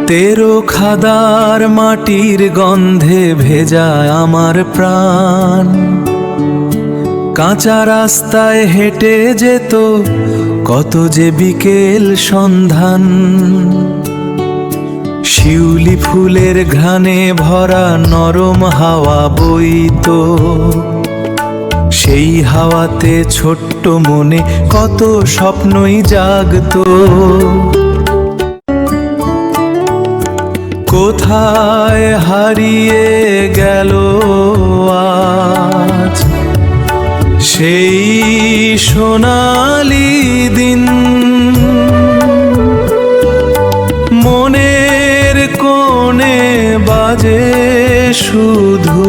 তেরো খাদার মাটির গন্ধে ভেজা আমার প্রাণ, কাঁচা রাস্তায় হেঁটে যেত কত যে বিকেল সন্ধান। শিউলি ফুলের ঘ্রাণে ভরা নরম হাওয়া বইতো, সেই হাওয়াতে ছোট্ট মনে কত স্বপ্নই জাগতো। কোথায় হারিয়ে গেল আজ সেই সোনালি দিন, মনের কোণে বাজে শুধু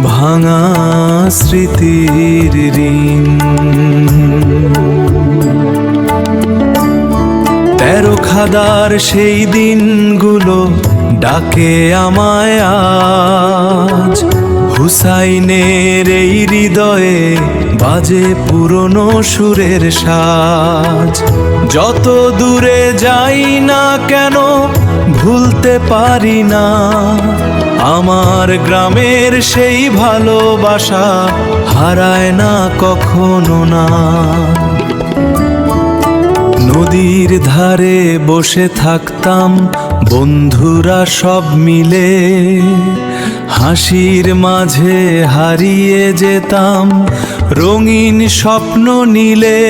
ভাঙা স্মৃতির ঋণ। তেরো খাদার সেই দিনগুলো ডাকে আমায় আজ, হুসাইনের এই হৃদয়ে বাজে পুরনো সুরের সাজ। যত দূরে যাই না কেন ভুলতে পারি না আমার গ্রামের সেই ভালোবাসা, হারায় না কখনো না। নদীর ধারে বসে থাকতাম বন্ধুরা সব মিলে, হাসির মাঝে হারিয়ে যেতাম রঙিন স্বপ্ন নীলে।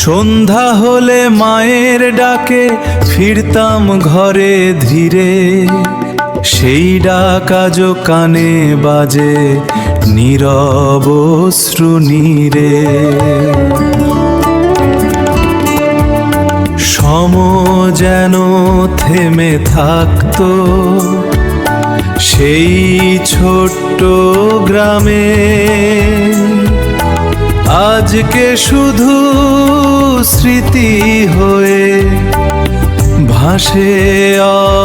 সন্ধ্যা হলে মায়ের ডাকে ফিরতাম ঘরে ধীরে, সেই ডাক আজও কানে বাজে নীরব অশ্রু নীরে। সময় যেন থেমে থাকতো সেই ছোট্ট গ্রামে, আজকে শুধু স্মৃতি হয়ে ভাসে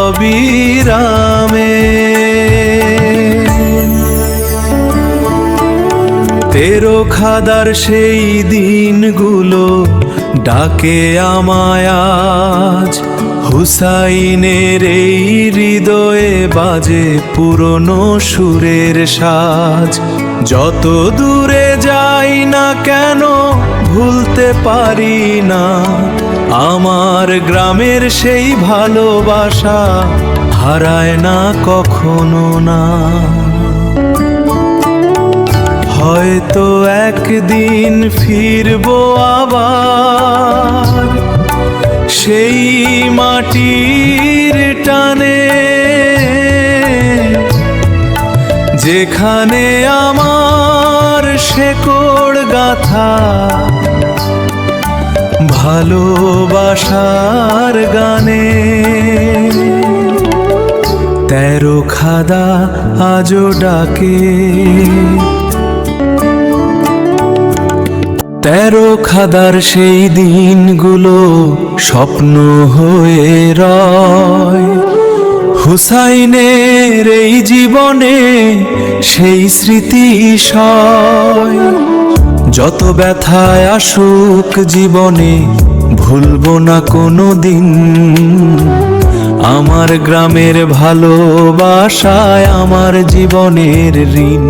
অবিরামে। তেরো খাদার সেই দিনগুলো ডাকে আমায় আজ, হুসাইনের এই হৃদয়ে বাজে পুরনো সুরের সাজ। যত দূরে যাই না কেন ভুলতে পারি না আমার গ্রামের সেই ভালোবাসা, হারায় না কখনো না। হয়তো একদিন ফিরবো আবার সেই মাটির টানে, যেখানে আমার শেকড় গাথা ভালোবাসার গানে। তেরো খাদা আজও ডাকে, তেরো খাদার সেই দিনগুলো স্বপ্ন হয়ে রয়, হুসাইনের এই জীবনে সেই স্মৃতি সয়। যত ব্যথায় আসুক জীবনে ভুলবো না কোনো দিন আমার গ্রামের ভালোবাসায় আমার জীবনের ঋণ।